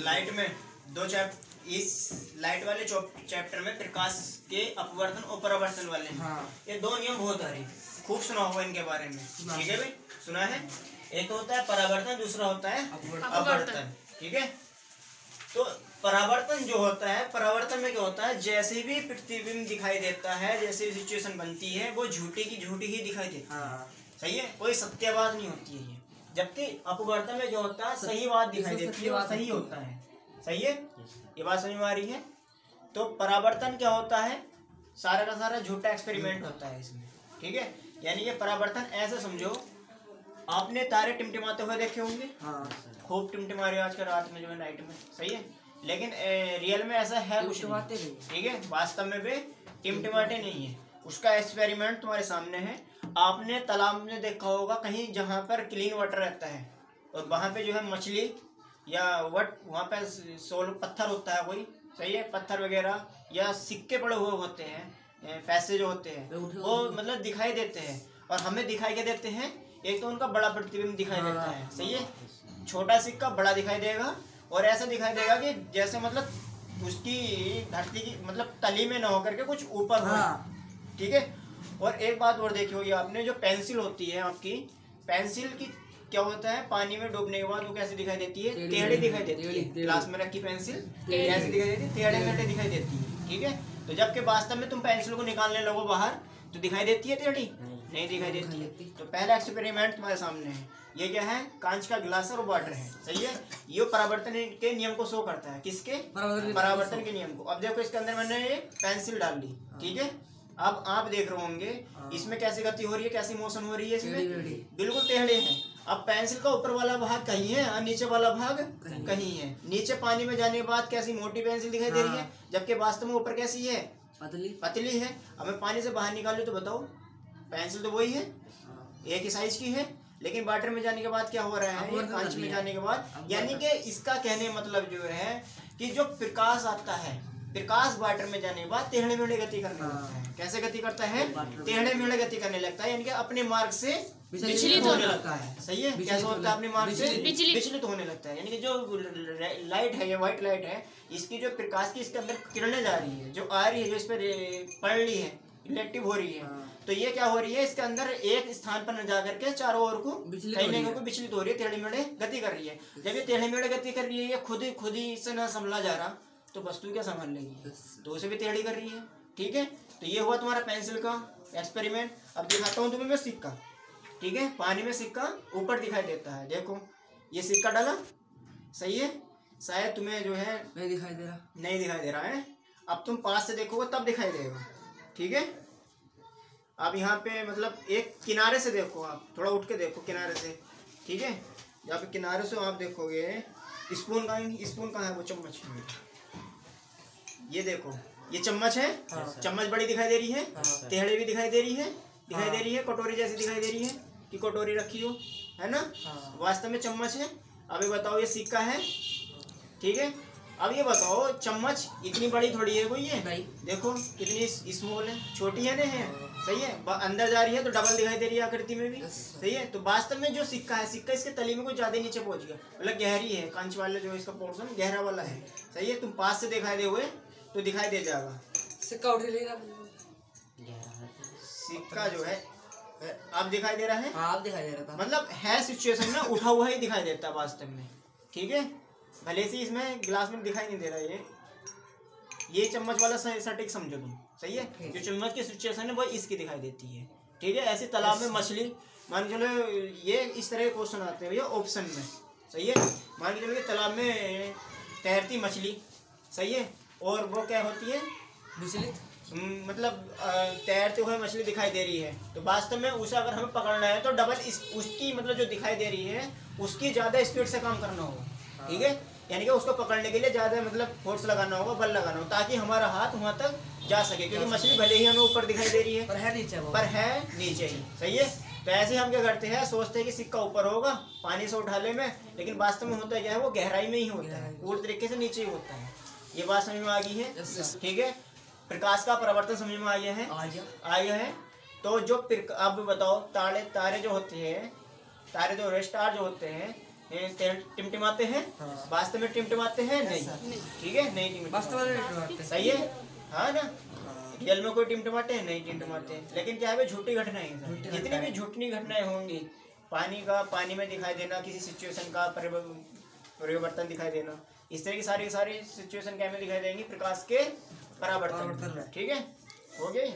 Light में दो इस लाइट वाले चैप्टर में प्रकाश के अपवर्तन और परावर्तन वाले ये दो नियम बहुत आ रहे, खूब सुना होगा इनके बारे में। ठीक है भाई, सुना है। एक होता है परावर्तन, दूसरा होता है अपवर्तन। ठीक है, तो परावर्तन जो होता है, परावर्तन में क्या होता है, जैसे भी प्रतिबिंब दिखाई देता है, जैसे सिचुएशन बनती है, वो झूठी की झूठी ही दिखाई देती है। सही है, कोई सत्य बात नहीं होती है ये। जबकि अपवर्तन में जो होता है, सही बात दिखाई देती है, वो सही होता है। सही है, ये बात समझ में आ रही है। तो परावर्तन क्या होता है, सारा का सारा झूठा एक्सपेरिमेंट होता है इसमें। ठीक है, यानी कि परावर्तन ऐसे समझो, आपने तारे टिमटिमाते हुए देखे होंगे, खूब टिमटिमा रहे आज के रात में जो है, नाइट में। सही है, लेकिन रियल में ऐसा है कुछ नहीं। ठीक है, वास्तव में वे टिमटिमाते नहीं है। उसका एक्सपेरिमेंट तुम्हारे सामने है। आपने तालाब में देखा होगा कहीं जहाँ पर क्लीन वाटर रहता है, और वहाँ पे जो है मछली या वहाँ पे सोल पत्थर होता है कोई, सही है, पत्थर वगैरह या सिक्के पड़े हुए होते हैं, पैसे जो होते हैं वो मतलब दिखाई देते हैं। और हमें दिखाई के देते हैं, एक तो उनका बड़ा प्रतिबिंब दिखाई देता है। सही है, छोटा सिक्का बड़ा दिखाई देगा, और ऐसा दिखाई देगा कि जैसे मतलब उसकी धरती की मतलब तली में ना होकर के कुछ ऊपर हो। ठीक है, और एक बात और देखी होगी आपने, जो पेंसिल होती है आपकी, पेंसिल की क्या होता है, पानी में डूबने के बाद वो कैसे दिखाई देती है, टेढ़ी दिखाई देती है। ग्लास में रखी पेंसिल कैसे दिखाई देती है, टेढ़े मेढ़े दिखाई देती है। ठीक है, तो जबकि वास्तव में तुम पेंसिल को निकालने लगो बाहर तो दिखाई देती है टेढ़ी, नहीं दिखाई देती है। तो पहला एक्सपेरिमेंट तुम्हारे सामने है, ये क्या है, कांच का गिलास और वाटर है। सही है, ये परावर्तन के नियम को शो करता है। किसके, परावर्तन के नियम को। अब देखो इसके अंदर मैंने ये पेंसिल डाल दी। ठीक है, अब आप देख रहे होंगे इसमें कैसी गति हो रही है, कैसी मोशन हो रही है, इसमें बिल्कुल टेढ़े हैं। अब पेंसिल का ऊपर वाला भाग कहीं है और नीचे वाला भाग कहीं है। नीचे पानी में जाने के बाद कैसी मोटी पेंसिल दिखाई दे रही है, जबकि वास्तव में ऊपर कैसी है, पतली है। अब मैं पानी से बाहर निकालूं तो बताओ, पेंसिल तो वही है, एक ही साइज की है, लेकिन वाटर में जाने के बाद क्या हो रहा है, कांच में जाने के बाद। यानी कि इसका कहने मतलब जो है कि जो प्रकाश आता है, प्रकाश वाटर में जाने के बाद टेढ़े मेढ़े गति करने लगता है। कैसे गति करता है, टेढ़े मेढ़े गति करने लगता है, यानी कि अपने मार्ग से विचलित होने लगता है। सही है, कैसे होता है, अपने मार्ग से विचलित होने लगता है। यानी कि जो लाइट है, ये व्हाइट लाइट है, इसकी जो प्रकाश की इसके अंदर किरणें जा रही है, जो आ रही है, जो इस पर पड़ रही है, रिफ्लेक्टिव हो रही है, तो ये क्या हो रही है, इसके अंदर एक स्थान पर न जा करके चारों ओर को कहीं को विचलित हो रही है, टेढ़े मेढ़े गति कर रही है। जब ये टेढ़े मेढ़े गति कर रही है, ये खुद ही इससे न संभला जा रहा, तो वस्तु क्या संभाल लेगी, तो उसे भी टेढ़ी कर रही है। ठीक है, तो ये हुआ तुम्हारा पेंसिल का एक्सपेरिमेंट। अब दिखाता हूँ तुम्हें मैं सिक्का। ठीक है, पानी में सिक्का ऊपर दिखाई देता है, देखो ये सिक्का डाला। सही है, शायद तुम्हें जो है नहीं दिखाई दे रहा है। अब तुम पास से देखोगे तब दिखाई देगा। ठीक है, अब यहाँ पे मतलब एक किनारे से देखो, आप थोड़ा उठ के देखो किनारे से। ठीक है, जहाँ पे किनारे से आप देखोगे, स्पून कहाँ है, वो चम्मच, ये देखो ये चम्मच है। चम्मच बड़ी दिखाई दे रही है, टेढ़ी भी दिखाई दे रही है, कटोरी जैसी दिखाई दे रही है कि कटोरी रखी हो, है ना, वास्तव में चम्मच है। अब ये बताओ, ये सिक्का है। ठीक है, अब ये बताओ, चम्मच इतनी बड़ी थोड़ी है कोई, ये देखो कितनी स्मॉल है, छोटी है ना, है। सही है, अंदर जा रही है तो डबल दिखाई दे रही है आकृति में भी। सही है, तो वास्तव में जो सिक्का है, सिक्का इसके तली में कुछ ज्यादा नीचे पहुंच गया, मतलब गहरी है, कांच वाला जो इसका पोर्शन गहरा वाला है। सही है, तुम पास से दिखाई दे हुए तो दिखाई दे जाएगा। सिक्का उठ लेगा, सिक्का जो है अब दिखाई दे रहा है, अब दिखाई दे रहा था, मतलब है सिचुएशन में उठा हुआ ही दिखाई देता है वास्तव में। ठीक है, भले से इसमें ग्लास में दिखाई नहीं दे रहा है, ये चम्मच वाला सटीक समझो तुम। सही है, जो चम्मच की सिचुएशन है वो इसकी दिखाई देती है। ठीक है, ऐसे तालाब में मछली, मान के चलो ये इस तरह के क्वेश्चन आते हैं भैया ऑप्शन में। सही है, मान के चलो तालाब में तैरती मछली, सही है, और वो क्या होती है, विचलित, मतलब तैरते हुए मछली दिखाई दे रही है, तो वास्तव में उसे अगर हमें पकड़ना है तो डबल उसकी मतलब जो दिखाई दे रही है उसकी ज़्यादा स्पीड से काम करना होगा। ठीक है, यानी कि उसको पकड़ने के लिए ज़्यादा मतलब फोर्स लगाना होगा, बल लगाना होगा, ताकि हमारा हाथ वहाँ तक जा सके, क्योंकि मछली भले ही हमें ऊपर दिखाई दे रही है पर है नीचे ही। सही है, तो ऐसे हम क्या करते हैं, सोचते हैं कि सिक्का ऊपर होगा पानी से उठाने में, लेकिन वास्तव में होता क्या है, वो गहराई में ही होता है, पूरी तरीके से नीचे ही होता है। ये बात समझ में आ गई है। ठीक है, प्रकाश का परावर्तन समझ में आ गया है। तो जो आप बताओ तारे जो होते हैं, तारे जो स्टार जो होते हैं टिमटिमाते हैं? वास्तव में टिमटिमाते हैं? नहीं। ठीक है, नहीं टिमटिमाते। सही है, हाँ ना। रियल में कोई टिमटिमाते हैं? नहीं टिमटिमाते हैं। लेकिन क्या है, झूठी घटनाएं हैं। जितनी भी झूठी घटनाएं होंगी, पानी में दिखाई देना, किसी सिचुएशन का परिवर्तन दिखाई देना, इस तरह की सारी सिचुएशन क्या में दिखाई देंगी? प्रकाश के परावर्तन। ठीक है, हो गई।